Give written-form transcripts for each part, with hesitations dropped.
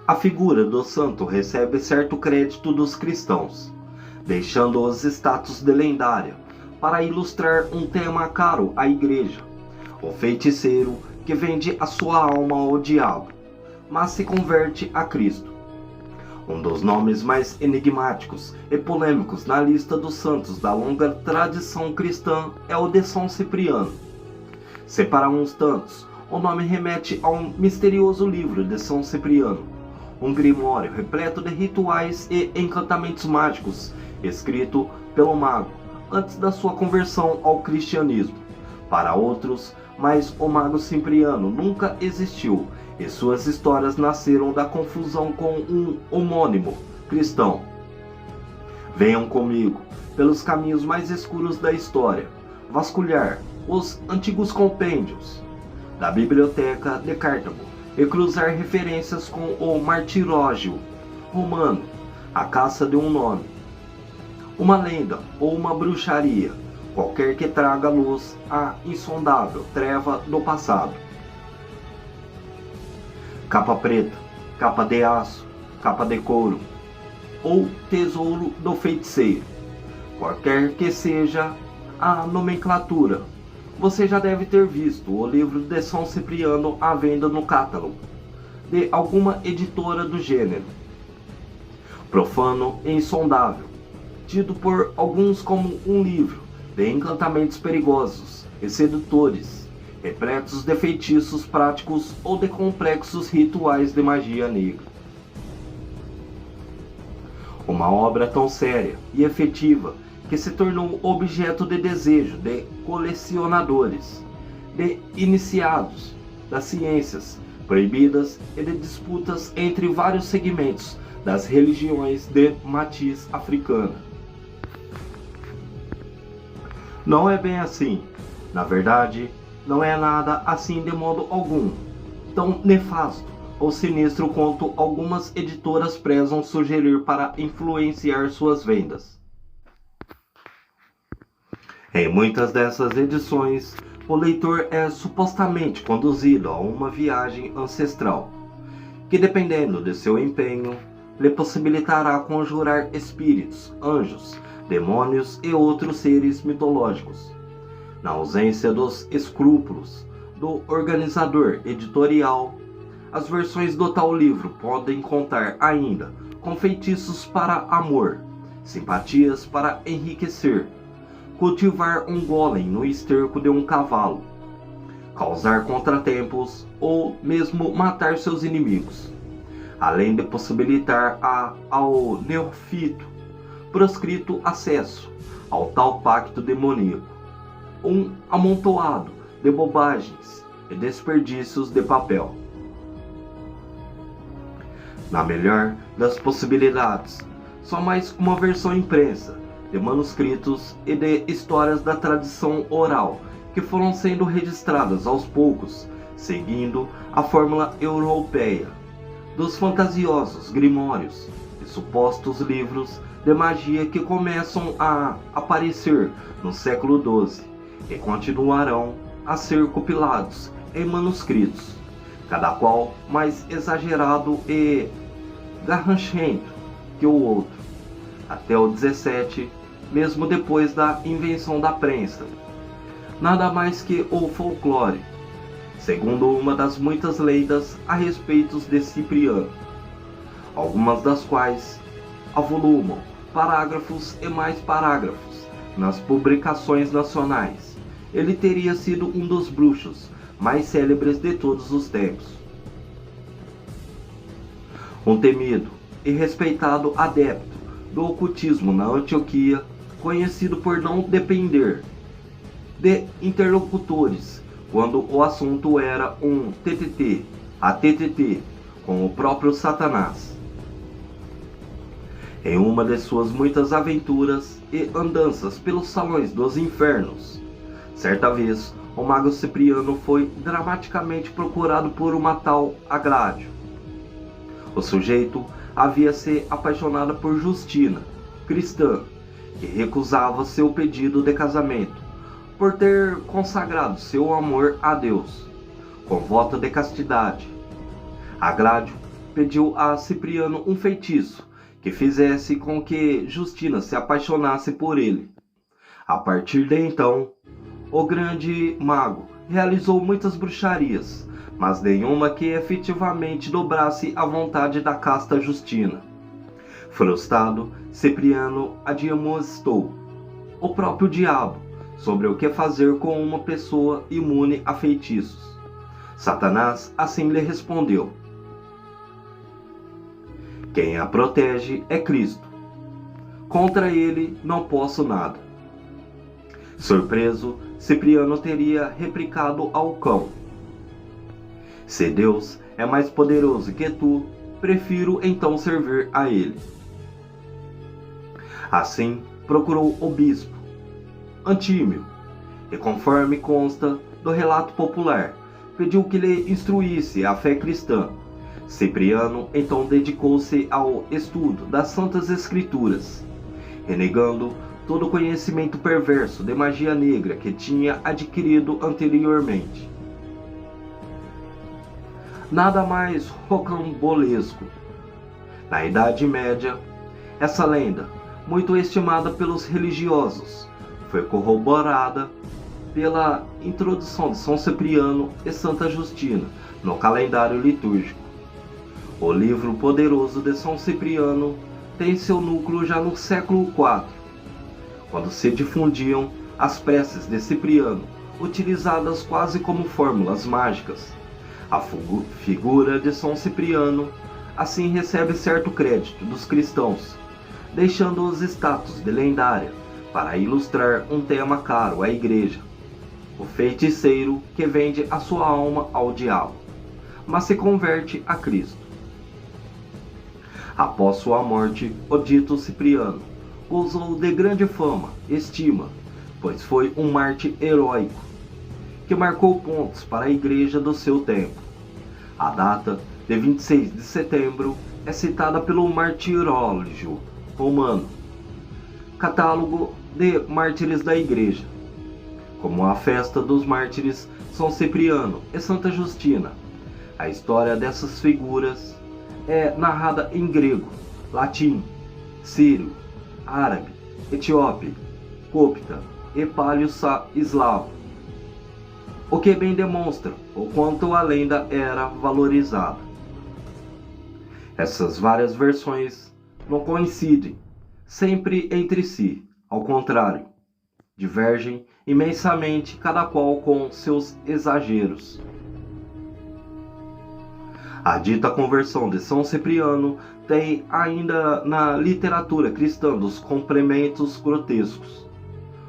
A figura do santo recebe certo crédito dos cristãos, deixando-os status de lendária, para ilustrar um tema caro à igreja: o feiticeiro que vende a sua alma ao diabo, mas se converte a Cristo. Um dos nomes mais enigmáticos e polêmicos na lista dos santos da longa tradição cristã é o de São Cipriano. Se para uns tantos o nome remete ao misterioso livro de São Cipriano, um grimório repleto de rituais e encantamentos mágicos, escrito pelo mago antes da sua conversão ao cristianismo. Para outros, mas o mago Cipriano nunca existiu e suas histórias nasceram da confusão com um homônimo cristão. Venham comigo pelos caminhos mais escuros da história, vasculhar os antigos compêndios da Biblioteca de Cartago e cruzar referências com o martirógio romano, a caça de um nome, uma lenda ou uma bruxaria, qualquer que traga luz à insondável treva do passado. Capa preta, capa de aço, capa de couro ou tesouro do feiticeiro, qualquer que seja a nomenclatura, você já deve ter visto o livro de São Cipriano à venda no catálogo de alguma editora do gênero. Profano e insondável, tido por alguns como um livro de encantamentos perigosos e sedutores, repletos de feitiços práticos ou de complexos rituais de magia negra. Uma obra tão séria e efetiva que se tornou objeto de desejo de colecionadores, de iniciados das ciências proibidas e de disputas entre vários segmentos das religiões de matiz africana. Não é bem assim. Na verdade, não é nada assim de modo algum, tão nefasto ou sinistro quanto algumas editoras prezam sugerir para influenciar suas vendas. Em muitas dessas edições, o leitor é supostamente conduzido a uma viagem ancestral, que, dependendo de seu empenho, lhe possibilitará conjurar espíritos, anjos, demônios e outros seres mitológicos. Na ausência dos escrúpulos do organizador editorial, as versões do tal livro podem contar ainda com feitiços para amor, simpatias para enriquecer, cultivar um golem no esterco de um cavalo, causar contratempos ou mesmo matar seus inimigos, além de possibilitar ao neófito proscrito acesso ao tal pacto demoníaco, um amontoado de bobagens e desperdícios de papel. Na melhor das possibilidades, só mais uma versão impressa de manuscritos e de histórias da tradição oral que foram sendo registradas aos poucos, seguindo a fórmula europeia dos fantasiosos grimórios e supostos livros de magia que começam a aparecer no século XII e continuarão a ser compilados em manuscritos, cada qual mais exagerado e garranchento que o outro, até o 17, mesmo depois da invenção da prensa. Nada mais que o folclore, segundo uma das muitas lendas a respeito de Cipriano, algumas das quais avolumam parágrafos e mais parágrafos nas publicações nacionais. Ele teria sido um dos bruxos mais célebres de todos os tempos. Um temido e respeitado adepto do ocultismo na Antioquia, conhecido por não depender de interlocutores quando o assunto era um TTT com o próprio Satanás. Em uma de suas muitas aventuras e andanças pelos salões dos infernos, certa vez o mago Cipriano foi dramaticamente procurado por uma tal Agládio. O sujeito havia se apaixonado por Justina, cristã, que recusava seu pedido de casamento por ter consagrado seu amor a Deus, com voto de castidade. Agládio pediu a Cipriano um feitiço que fizesse com que Justina se apaixonasse por ele. A partir de então, o grande mago realizou muitas bruxarias, mas nenhuma que efetivamente dobrasse a vontade da casta Justina. Frustrado, Cipriano admoestou o próprio diabo sobre o que fazer com uma pessoa imune a feitiços. Satanás assim lhe respondeu: quem a protege é Cristo. Contra ele não posso nada. Surpreso, Cipriano teria replicado ao cão: se Deus é mais poderoso que tu, prefiro então servir a ele. Assim, procurou o bispo Antímio e, conforme consta do relato popular, pediu que lhe instruísse a fé cristã. Cipriano então dedicou-se ao estudo das Santas Escrituras, renegando todo o conhecimento perverso de magia negra que tinha adquirido anteriormente. Nada mais rocambolesco. Na Idade Média, essa lenda, muito estimada pelos religiosos, foi corroborada pela introdução de São Cipriano e Santa Justina no calendário litúrgico. O livro poderoso de São Cipriano tem seu núcleo já no século IV, quando se difundiam as preces de Cipriano, utilizadas quase como fórmulas mágicas. A figura de São Cipriano assim recebe certo crédito dos cristãos, deixando-os status de lendária para ilustrar um tema caro à Igreja: o feiticeiro que vende a sua alma ao diabo, mas se converte a Cristo. Após sua morte, o dito Cipriano gozou de grande fama e estima, pois foi um mártir heróico, que marcou pontos para a Igreja do seu tempo. A data de 26 de setembro é citada pelo Martirológio Romano, catálogo de mártires da Igreja, como a festa dos mártires São Cipriano e Santa Justina. A história dessas figuras é narrada em grego, latim, sírio, árabe, etíope, copta e paleo-eslavo, o que bem demonstra o quanto a lenda era valorizada. Essas várias versões não coincidem sempre entre si, ao contrário, divergem imensamente, cada qual com seus exageros. A dita conversão de São Cipriano tem ainda na literatura cristã dos complementos grotescos.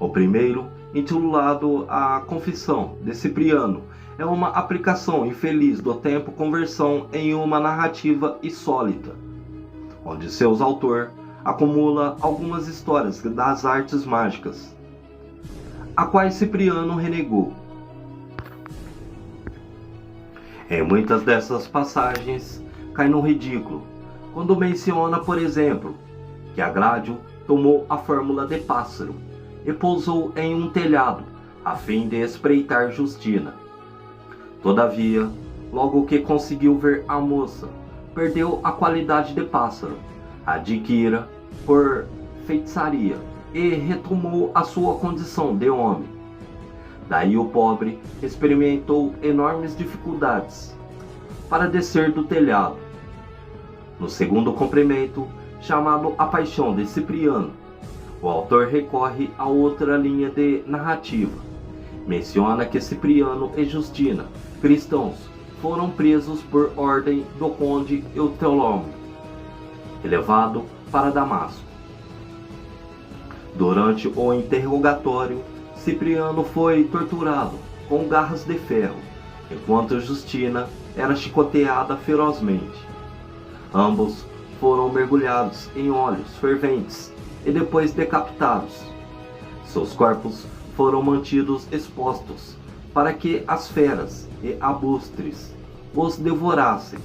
O primeiro, intitulado A Confissão de Cipriano, é uma aplicação infeliz do tempo conversão em uma narrativa insólita, onde seu autor acumula algumas histórias das artes mágicas, a quais Cipriano renegou. Em muitas dessas passagens, cai no ridículo, quando menciona, por exemplo, que Agrádio tomou a fórmula de pássaro e pousou em um telhado, a fim de espreitar Justina. Todavia, logo que conseguiu ver a moça, perdeu a qualidade de pássaro, adquira por feitiçaria, e retomou a sua condição de homem. Daí o pobre experimentou enormes dificuldades para descer do telhado. No segundo complemento, chamado A Paixão de Cipriano, o autor recorre a outra linha de narrativa. Menciona que Cipriano e Justina, cristãos, foram presos por ordem do conde Eutolômio e levado para Damasco. Durante o interrogatório, Cipriano foi torturado com garras de ferro, enquanto Justina era chicoteada ferozmente. Ambos foram mergulhados em óleos ferventes e depois decapitados. Seus corpos foram mantidos expostos para que as feras e abustres os devorassem.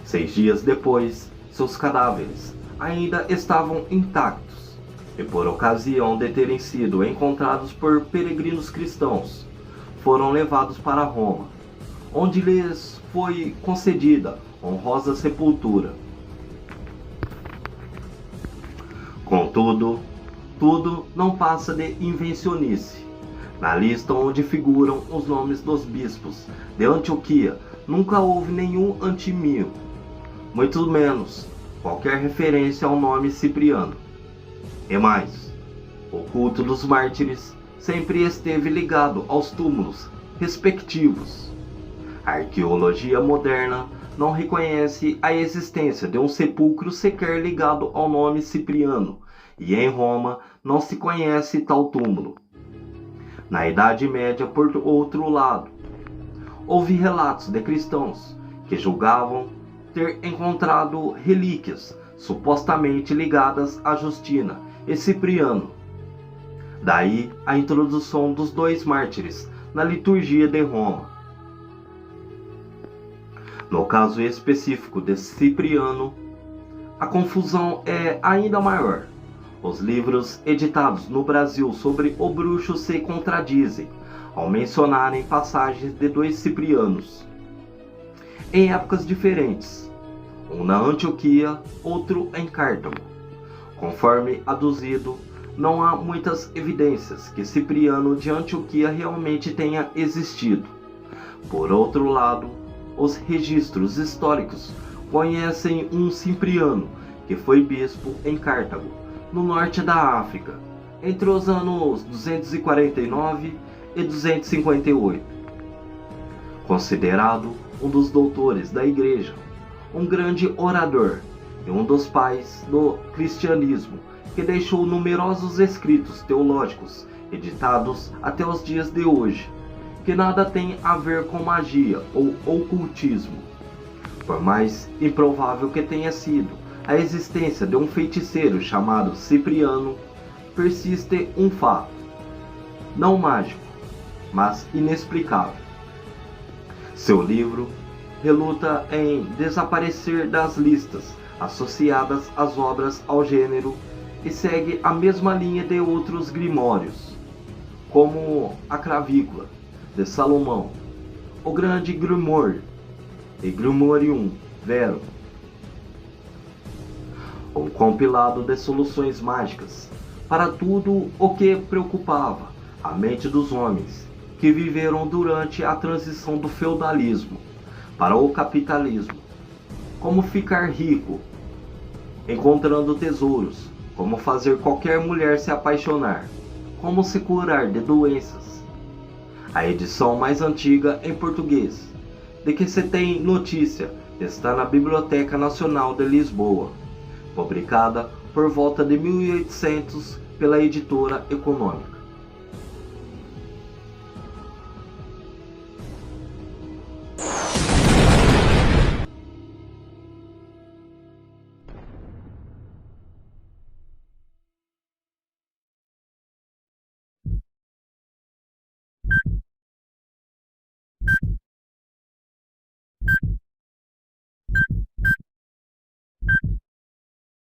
6 dias depois, seus cadáveres ainda estavam intactos, e por ocasião de terem sido encontrados por peregrinos cristãos, foram levados para Roma, onde lhes foi concedida honrosa sepultura. Contudo, tudo não passa de invencionice. Na lista onde figuram os nomes dos bispos de Antioquia, nunca houve nenhum Antímio, muito menos qualquer referência ao nome Cipriano. E mais, o culto dos mártires sempre esteve ligado aos túmulos respectivos. A arqueologia moderna não reconhece a existência de um sepulcro sequer ligado ao nome Cipriano, e em Roma não se conhece tal túmulo. Na Idade Média, por outro lado, houve relatos de cristãos que julgavam ter encontrado relíquias supostamente ligadas a Justina e Cipriano. Daí a introdução dos dois mártires na liturgia de Roma. No caso específico de Cipriano, a confusão é ainda maior. Os livros editados no Brasil sobre o bruxo se contradizem ao mencionarem passagens de dois Ciprianos, em épocas diferentes, um na Antioquia, outro em Cartago. Conforme aduzido, não há muitas evidências que Cipriano de Antioquia realmente tenha existido. Por outro lado, os registros históricos conhecem um Cipriano que foi bispo em Cartago, no norte da África, entre os anos 249 e 258. Considerado um dos doutores da Igreja, um grande orador e um dos pais do cristianismo, que deixou numerosos escritos teológicos editados até os dias de hoje, que nada tem a ver com magia ou ocultismo. Por mais improvável que tenha sido a existência de um feiticeiro chamado Cipriano, persiste um fato, não mágico, mas inexplicável. Seu livro reluta em desaparecer das listas associadas às obras ao gênero e segue a mesma linha de outros grimórios, como a Cravícula de Salomão, o Grande Grimório e Grimorium Verum, um compilado de soluções mágicas para tudo o que preocupava a mente dos homens que viveram durante a transição do feudalismo para o capitalismo. Como ficar rico, encontrando tesouros, como fazer qualquer mulher se apaixonar, como se curar de doenças. A edição mais antiga em português de que se tem notícia está na Biblioteca Nacional de Lisboa, publicada por volta de 1800 pela Editora Econômica.